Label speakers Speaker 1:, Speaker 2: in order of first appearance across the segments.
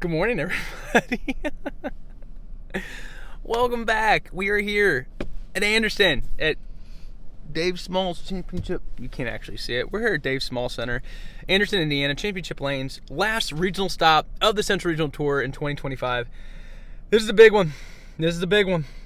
Speaker 1: Good morning, everybody. Welcome back. We are here at Anderson at Dave Small's Championship. You can't actually see it. We're here at Dave Small Center, Anderson, Indiana, Championship Lanes. Last regional stop of the Central Regional Tour in 2025. This is a big one.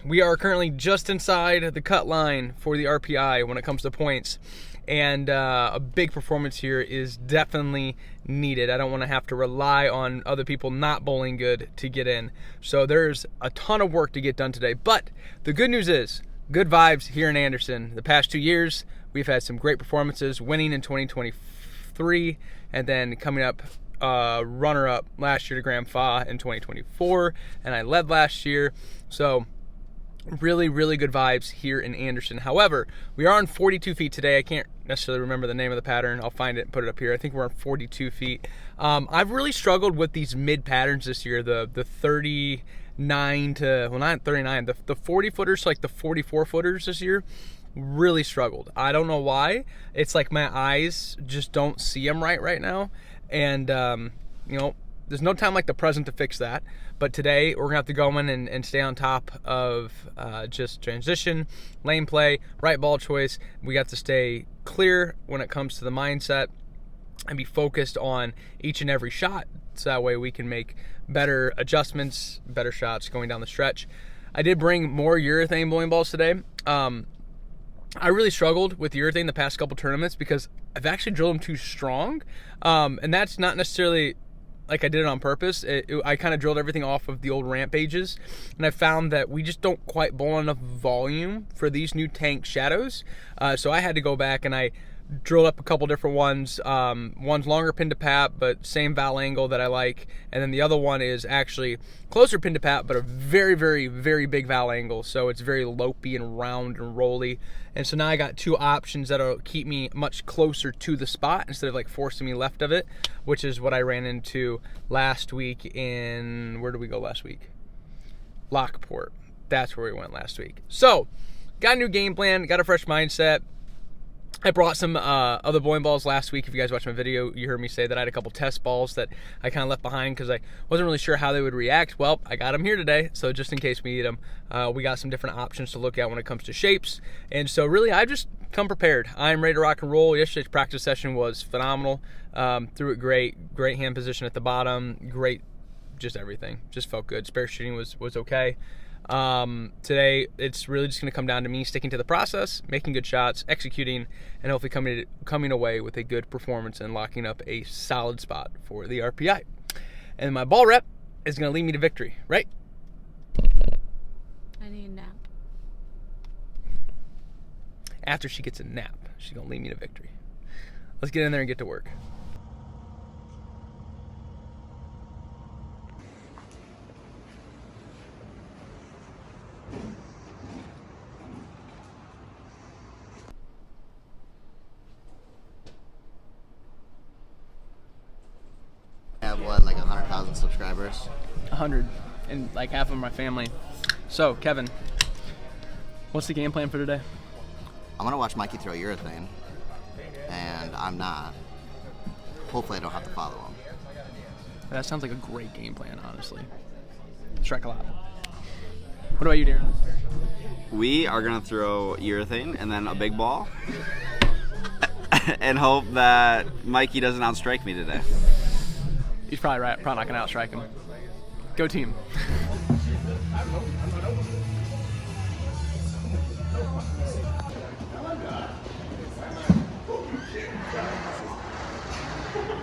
Speaker 1: We are currently just inside the cut line for the RPI when it comes to points. And a big performance here is definitely needed. I don't want to have to rely on other people not bowling good to get in. So there's a ton of work to get done today. But the good news is, good vibes here in Anderson. The past 2 years, we've had some great performances, winning in 2023, and then coming up runner-up last year to Grand Fa in 2024, and I led last year. So really, really good vibes here in Anderson. However, we are on 42 feet today. I can't necessarily remember the name of the pattern. I'll find it and put it up here. I think we're on 42 feet. I've really struggled with these mid patterns this year. The 39 to, well, not 39, the 40 footers, like the 44 footers this year, really struggled. I don't know why. It's like my eyes just don't see them right now. And, there's no time like the present to fix that. But today we're gonna have to go in and stay on top of just transition, lane play, right ball choice. We got to stay clear when it comes to the mindset and be focused on each and every shot. So that way we can make better adjustments, better shots going down the stretch. I did bring more urethane bowling balls today. I really struggled with urethane the past couple tournaments because I've actually drilled them too strong. And that's not necessarily like I did it on purpose. I kind of drilled everything off of the old ramp pages, and I found that we just don't quite bowl enough volume for these new tank shadows. So I had to go back and I drilled up a couple different ones. One's longer pin to pat, but same valve angle that I like. And then the other one is actually closer pin to pat, but a very, very, very big valve angle. So it's very lopey and round and rolly. And so now I got two options that'll keep me much closer to the spot instead of like forcing me left of it, which is what I ran into last week in, where did we go last week? Lockport. That's where we went last week. So got a new game plan, got a fresh mindset. I brought some other bowling balls last week. If you guys watched my video, you heard me say that I had a couple test balls that I kind of left behind because I wasn't really sure how they would react. Well, I got them here today, so just in case we need them, we got some different options to look at when it comes to shapes. And so really, I just come prepared. I'm ready to rock and roll. Yesterday's practice session was phenomenal. Threw it great hand position at the bottom, great, just everything. Just felt good. Spare shooting was okay. Today, it's really just going to come down to me sticking to the process, making good shots, executing, and hopefully coming away with a good performance and locking up a solid spot for the RPI. And my ball rep is going to lead me to victory, right?
Speaker 2: I need a nap.
Speaker 1: After she gets a nap, she's going to lead me to victory. Let's get in there and get to work.
Speaker 3: Have what, like 100,000 subscribers?
Speaker 1: 100, and like half of my family. So, Kevin, what's the game plan for today?
Speaker 3: I'm gonna watch Mikey throw urethane, and I'm not. Hopefully I don't have to follow him.
Speaker 1: That sounds like a great game plan, honestly. Strike a lot. What about you, Darren?
Speaker 4: We are going to throw urethane and then a big ball and hope that Mikey doesn't outstrike me today.
Speaker 1: He's probably right. Probably not going to outstrike him. Go team.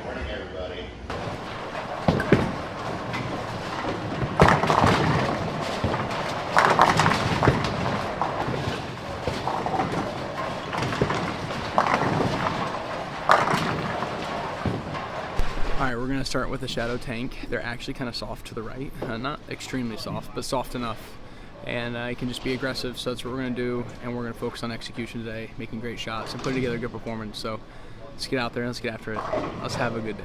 Speaker 3: Morning, everybody.
Speaker 1: Alright, we're going to start with the shadow tank. They're actually kind of soft to the right. Not extremely soft, but soft enough. And it can just be aggressive, so that's what we're going to do. And we're going to focus on execution today, making great shots, and putting together a good performance. So let's get out there and let's get after it. Let's have a good day.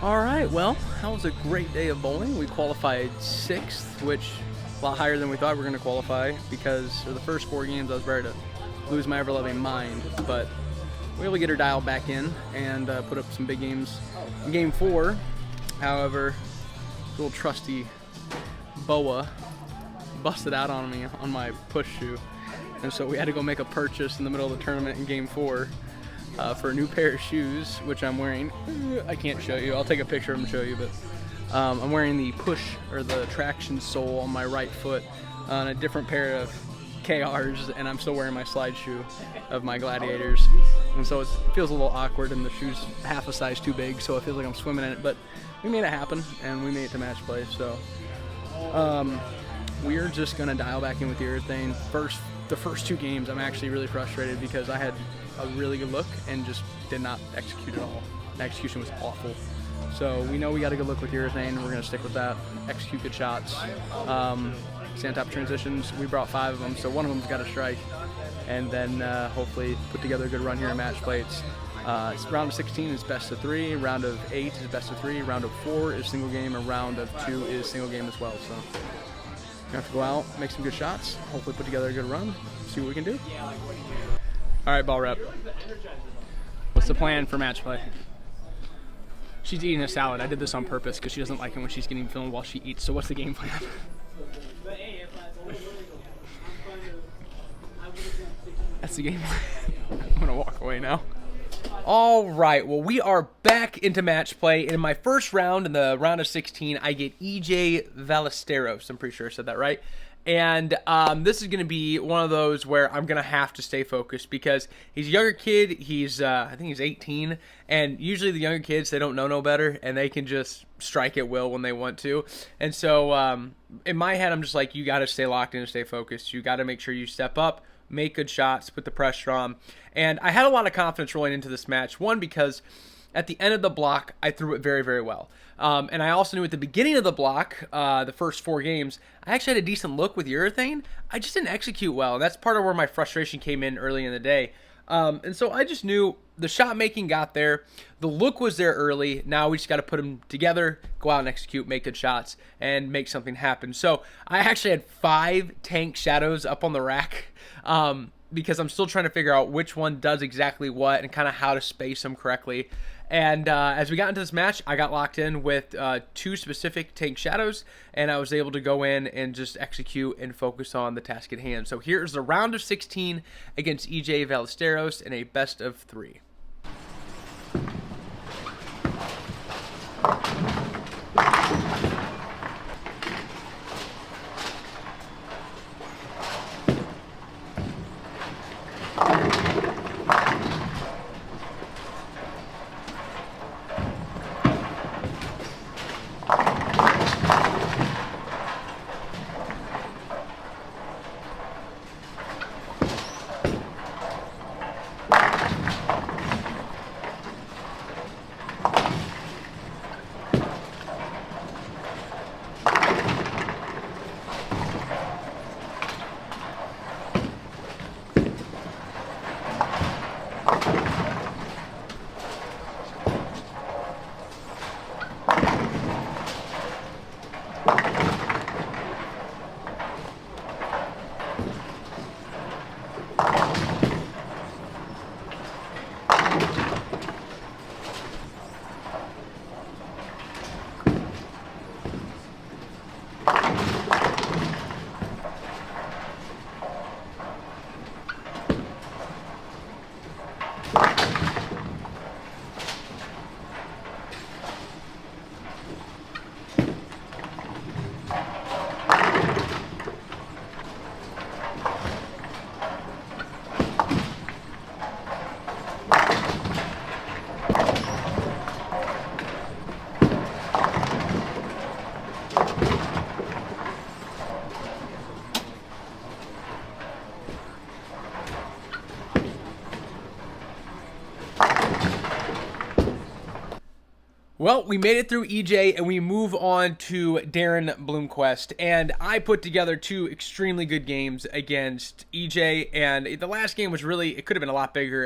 Speaker 1: All right, well, that was a great day of bowling. We qualified 6th, which a lot higher than we thought we were going to qualify because for the first 4 games I was ready to lose my ever-loving mind, but we were able to get her dialed back in and put up some big games. In game 4, however, little trusty Boa busted out on me on my push shoe, and so we had to go make a purchase in the middle of the tournament in game 4. For a new pair of shoes, which I'm wearing. I can't show you. I'll take a picture of them and show you, but I'm wearing the push or the traction sole on my right foot on a different pair of KRs, and I'm still wearing my slide shoe of my Gladiators. And so it feels a little awkward, and the shoe's half a size too big, so it feels like I'm swimming in it. But we made it happen, and we made it to match play. So we're just gonna dial back in with the urethane. The first 2 games, I'm actually really frustrated because I had a really good look and just did not execute at all. The execution was awful. So we know we got a good look with urethane. We're going to stick with that. Execute good shots. Stand top transitions, we brought 5 of them, so one of them's got a strike. And then hopefully put together a good run here in match plates. Round of 16 is best of 3. Round of 8 is best of 3. Round of 4 is single game. And round of 2 is single game as well. So we have to go out, make some good shots, hopefully put together a good run, see what we can do. All right, ball rep. What's the plan for match play? She's eating a salad. I did this on purpose because she doesn't like it when she's getting filmed while she eats. So what's the game plan? That's the game plan. I'm going to walk away now. All right, well, we are back into match play. In my first round, in the round of 16, I get EJ Ballesteros. I'm pretty sure I said that right. And this is going to be one of those where I'm going to have to stay focused because he's a younger kid. He's, I think he's 18. And usually the younger kids, they don't know no better, and they can just strike at will when they want to. And so in my head, I'm just like, you got to stay locked in and stay focused. You got to make sure you step up, make good shots, put the pressure on. And I had a lot of confidence rolling into this match. One, because at the end of the block, I threw it very, very well. And I also knew at the beginning of the block, the first 4 games, I actually had a decent look with urethane. I just didn't execute well. And that's part of where my frustration came in early in the day. And so I just knew the shot making got there. The look was there early. Now we just got to put them together, go out and execute, make good shots, and make something happen. So I actually had 5 tank shadows up on the rack because I'm still trying to figure out which one does exactly what and kind of how to space them correctly. And as we got into this match, I got locked in with 2 specific tank shadows, and I was able to go in and just execute and focus on the task at hand. So here's the round of 16 against EJ Ballesteros in a best of 3. Well, we made it through EJ, and we move on to Darren Bloomquist. And I put together 2 extremely good games against EJ, and the last game was really, it could have been a lot bigger.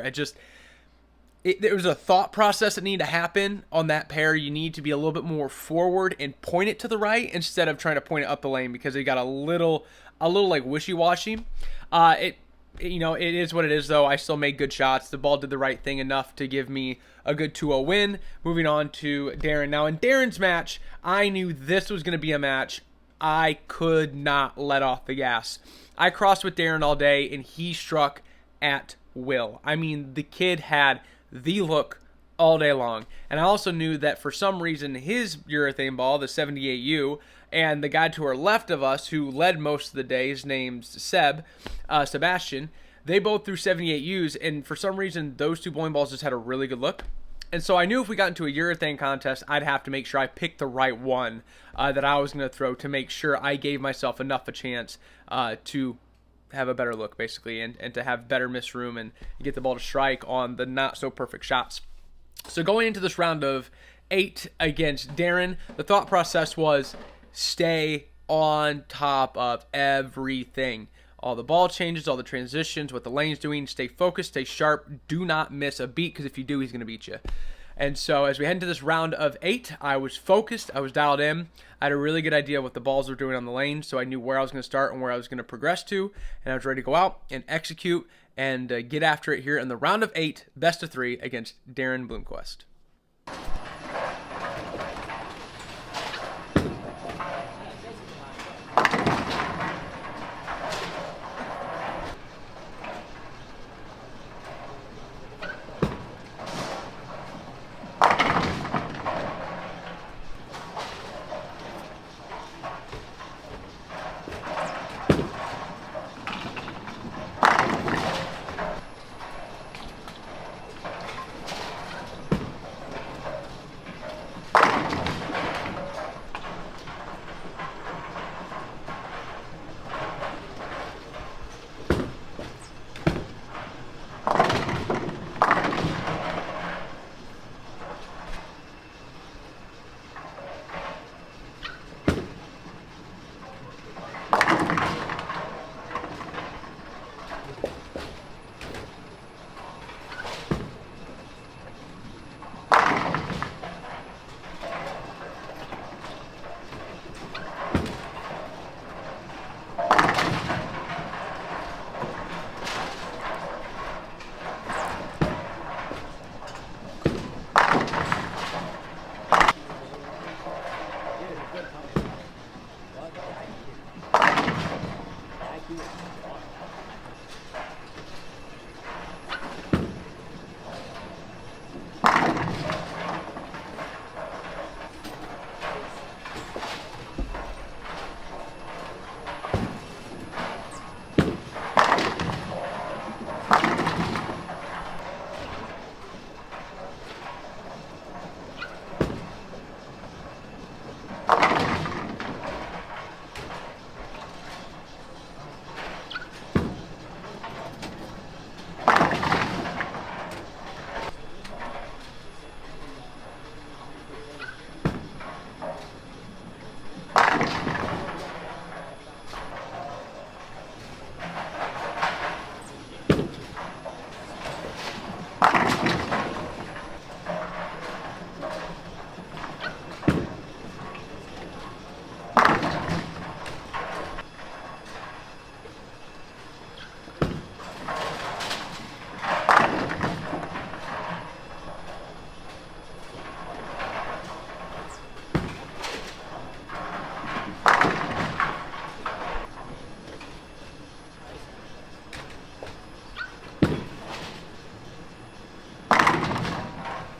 Speaker 1: there was a thought process that needed to happen on that pair. You need to be a little bit more forward and point it to the right instead of trying to point it up the lane because it got a little like wishy-washy. It it is what it is though. I still made good shots. The ball did the right thing enough to give me a good 2-0 win. Moving on to Darren. Now in Darren's match, I knew this was going to be a match I could not let off the gas. I crossed with Darren all day and he struck at will. I mean, the kid had the look all day long. And I also knew that for some reason his urethane ball, the 78U, and the guy to our left of us who led most of the days, named Sebastian, they both threw 78Us, and for some reason those two bowling balls just had a really good look. And so I knew if we got into a urethane contest, I'd have to make sure I picked the right one that I was going to throw to make sure I gave myself enough a chance to have a better look, basically, and to have better miss room and get the ball to strike on the not-so-perfect shots. So going into this round of 8 against Darren, the thought process was stay on top of everything. All the ball changes, all the transitions, what the lane's doing, stay focused, stay sharp, do not miss a beat, because if you do, he's going to beat you. And so as we head into this round of 8, I was focused, I was dialed in, I had a really good idea what the balls were doing on the lane, so I knew where I was going to start and where I was going to progress to, and I was ready to go out and execute and get after it here in the round of 8, best of 3 against Darren Bloomquist.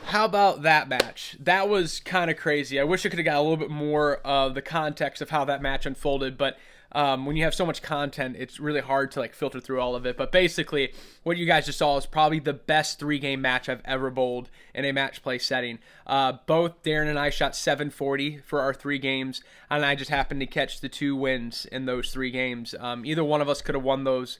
Speaker 1: How about that match? That was kind of crazy. I wish I could have got a little bit more of the context of how that match unfolded, but when you have so much content, it's really hard to like filter through all of it. But basically, what you guys just saw is probably the best 3-game match I've ever bowled in a match play setting. Both Darren and I shot 740 for our 3 games, and I just happened to catch the 2 wins in those 3 games. Either one of us could have won those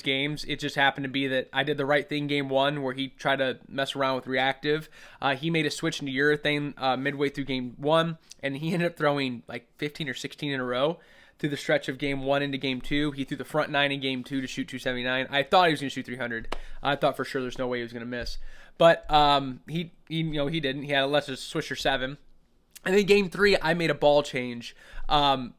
Speaker 1: games. It just happened to be that I did the right thing game 1 where he tried to mess around with reactive. He made a switch into urethane midway through game 1, and he ended up throwing like 15 or 16 in a row through the stretch of game 1 into game 2. He threw the front 9 in game 2 to shoot 279. I thought he was going to shoot 300. I thought for sure there's no way he was going to miss. But he didn't. He had a lesser swisher 7. And then game 3, I made a ball change,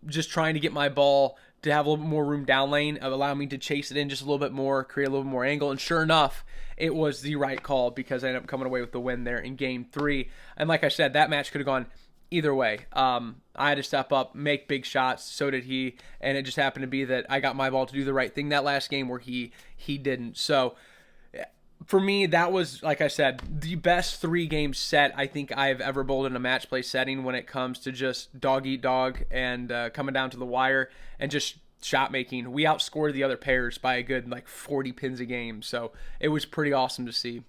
Speaker 1: just trying to get my ball to have a little bit more room down lane, allow me to chase it in just a little bit more, create a little bit more angle. And sure enough, it was the right call because I ended up coming away with the win there in game 3. And like I said, that match could have gone either way. I had to step up, make big shots. So did he. And it just happened to be that I got my ball to do the right thing that last game where he didn't. So for me, that was, like I said, the best 3-game set I think I've ever bowled in a match play setting when it comes to just dog eat dog and coming down to the wire and just shot making. We outscored the other pairs by a good 40 pins a game, so it was pretty awesome to see.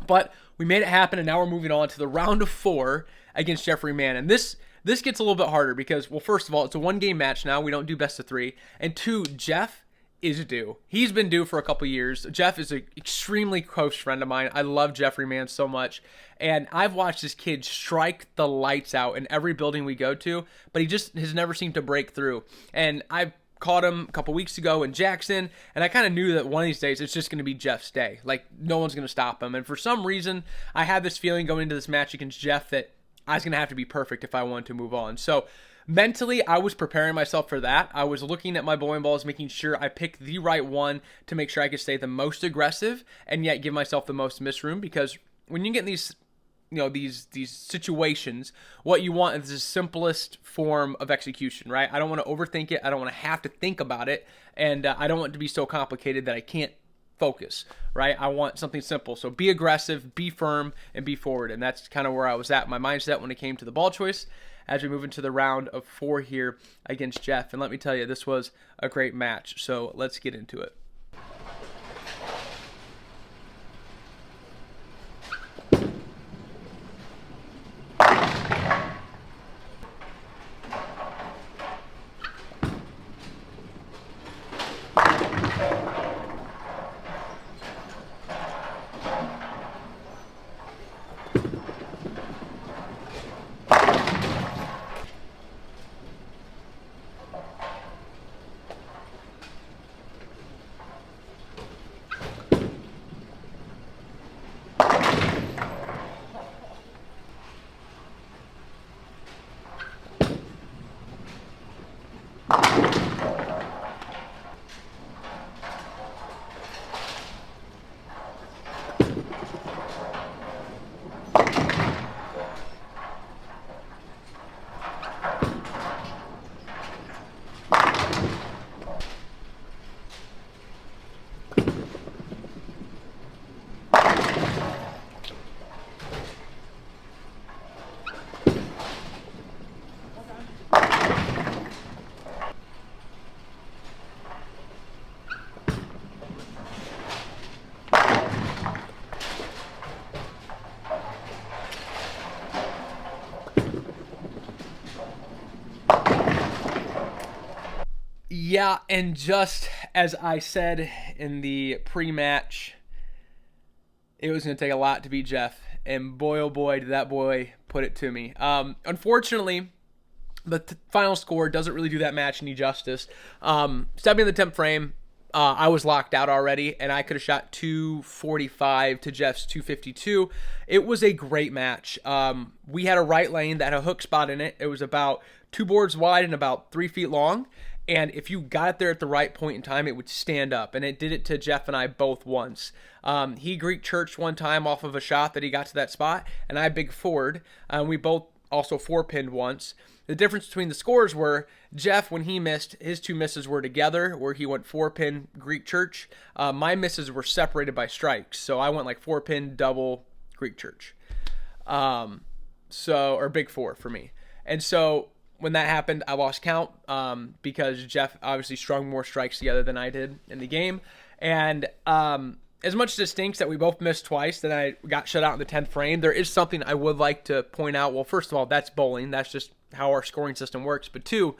Speaker 1: But we made it happen, and now we're moving on to the round of 4 against Jeffrey Mann. And this gets a little bit harder because, well, first of all, it's a 1-game match now. We don't do best of 3. And 2, Jeff is due. He's been due for a couple years. Jeff is an extremely close friend of mine. I love Jeffrey Mann so much. And I've watched this kid strike the lights out in every building we go to, but he just has never seemed to break through. And I caught him a couple weeks ago in Jackson, and I kind of knew that one of these days it's just going to be Jeff's day. No one's going to stop him. And for some reason, I had this feeling going into this match against Jeff that I was going to have to be perfect if I wanted to move on. So mentally, I was preparing myself for that. I was looking at my bowling balls, making sure I picked the right one to make sure I could stay the most aggressive and yet give myself the most miss room. Because when you get in these situations, what you want is the simplest form of execution, right? I don't want to overthink it. I don't want to have to think about it. And I don't want it to be so complicated that I can't focus, right? I want something simple. So be aggressive, be firm, and be forward. And that's kind of where I was at, my mindset when it came to the ball choice as we move into the round of 4 here against Jeff. And let me tell you, this was a great match. So let's get into it. Yeah, and just as I said in the pre-match, it was going to take a lot to beat Jeff. And boy, oh boy, did that boy put it to me. Unfortunately, the final score doesn't really do that match any justice. Stepping in the 10th frame, I was locked out already, and I could have shot 245 to Jeff's 252. It was a great match. We had a right lane that had a hook spot in it. It was about 2 boards wide and about 3 feet long. And if you got it there at the right point in time, it would stand up. And it did it to Jeff and I both once. He Greek churched one time off of a shot that he got to that spot, and I big forward. We both also 4-pinned once. The difference between the scores were Jeff, when he missed, his 2 misses were together, where he went 4-pin Greek church. My misses were separated by strikes. So I went 4-pin double Greek church. Or big 4 for me. And so when that happened, I lost count because Jeff obviously strung more strikes together than I did in the game. And as much as it stinks that we both missed twice, that I got shut out in the 10th frame, there is something I would like to point out. Well, first of all, that's bowling. That's just how our scoring system works. But 2,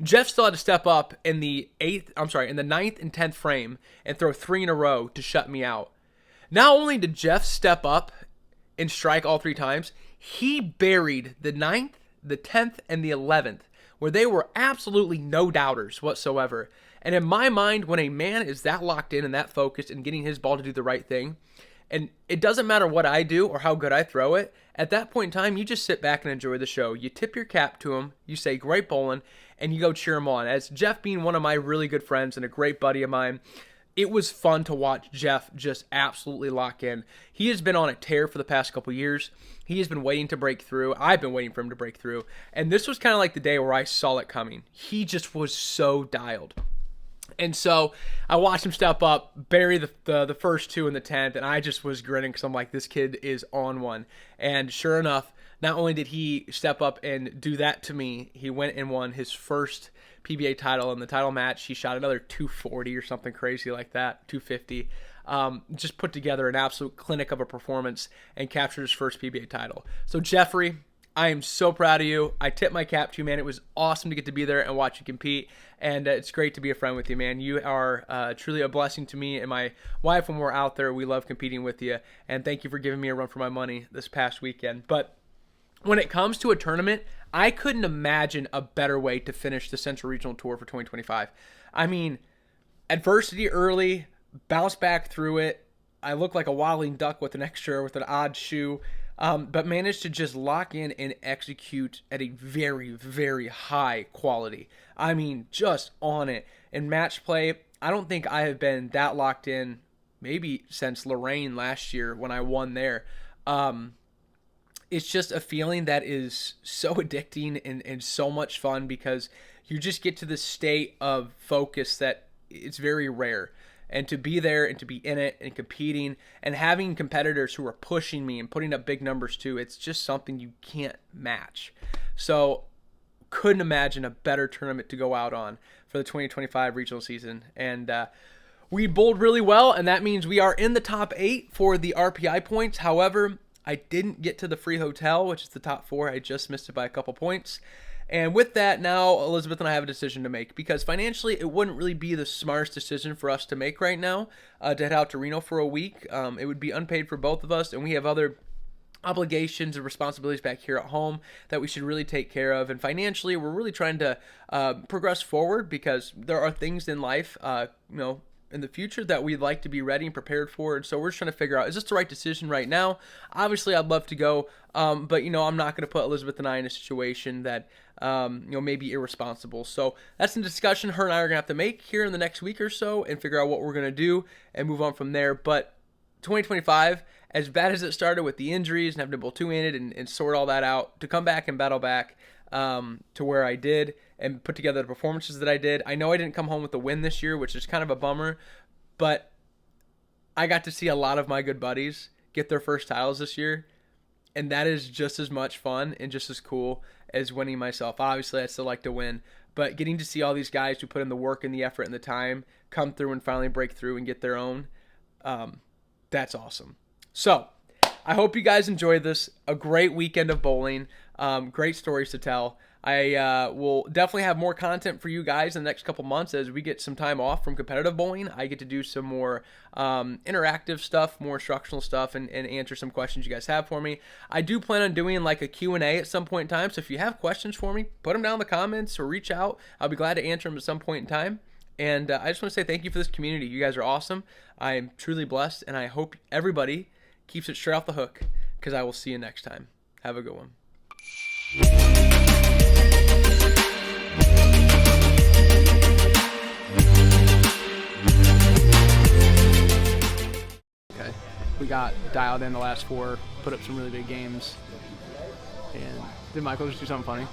Speaker 1: Jeff still had to step up in the 9th and 10th frame and throw 3 in a row to shut me out. Not only did Jeff step up and strike all 3 times, he buried the 9th, the 10th, and the 11th where they were absolutely no doubters whatsoever. And in my mind, when a man is that locked in and that focused and getting his ball to do the right thing, and it doesn't matter what I do or how good I throw it, at that point in time, you just sit back and enjoy the show. You tip your cap to him, you say, great bowling, and you go cheer him on. As Jeff being one of my really good friends and a great buddy of mine, it was fun to watch Jeff just absolutely lock in. He has been on a tear for the past couple years. He has been waiting to break through. I've been waiting for him to break through. And this was kind of like the day where I saw it coming. He just was so dialed. And so I watched him step up, bury the first two in the 10th, and I just was grinning because I'm like, this kid is on one. And sure enough, not only did he step up and do that to me, he went and won his first PBA title. In the title match, he shot another 240 or something crazy like that, 250. Just put together an absolute clinic of a performance and captured his first PBA title. So Jeffrey, I am so proud of you. I tip my cap to you, man. It was awesome to get to be there and watch you compete, and it's great to be a friend with you, man. You are truly a blessing to me and my wife when we're out there. We love competing with you, and thank you for giving me a run for my money this past weekend. But when it comes to a tournament, I couldn't imagine a better way to finish the Central Regional Tour for 2025. I mean, adversity early, bounce back through it. I look like a waddling duck with an odd shoe. But managed to just lock in and execute at a very, very high quality. I mean, just on it. In match play, I don't think I have been that locked in maybe since Lorraine last year when I won there. It's just a feeling that is so addicting and so much fun because you just get to this state of focus that it's very rare. And to be there and to be in it and competing and having competitors who are pushing me and putting up big numbers too, it's just something you can't match. So couldn't imagine a better tournament to go out on for the 2025 regional season. And we bowled really well, and that means we are in the top 8 for the RPI points. However, I didn't get to the free hotel, which is the top 4. I just missed it by a couple points. And with that, now Elizabeth and I have a decision to make because financially it wouldn't really be the smartest decision for us to make right now to head out to Reno for a week. It would be unpaid for both of us, and we have other obligations and responsibilities back here at home that we should really take care of. And financially, we're really trying to progress forward because there are things in life, in the future that we'd like to be ready and prepared for. And so we're just trying to figure out, is this the right decision right now? Obviously, I'd love to go, but, I'm not going to put Elizabeth and I in a situation that, may be irresponsible. So that's a discussion her and I are going to have to make here in the next week or so and figure out what we're going to do and move on from there. But 2025, as bad as it started with the injuries and having to bowl 2-handed and sort all that out, to come back and battle back to where I did and put together the performances that I did. I know I didn't come home with a win this year, which is kind of a bummer, but I got to see a lot of my good buddies get their first titles this year, and that is just as much fun and just as cool as winning myself. Obviously, I still like to win, but getting to see all these guys who put in the work and the effort and the time come through and finally break through and get their own, that's awesome. So I hope you guys enjoyed this. A great weekend of bowling. Great stories to tell. I will definitely have more content for you guys in the next couple months as we get some time off from competitive bowling. I get to do some more interactive stuff, more instructional stuff, and answer some questions you guys have for me. I do plan on doing like a Q&A at some point in time, so if you have questions for me, put them down in the comments or reach out. I'll be glad to answer them at some point in time. And I just want to say thank you for this community. You guys are awesome. I am truly blessed, and I hope everybody keeps it straight off the hook because I will see you next time. Have a good one. Okay, we got dialed in the last 4, put up some really big games, and did Michael just do something funny?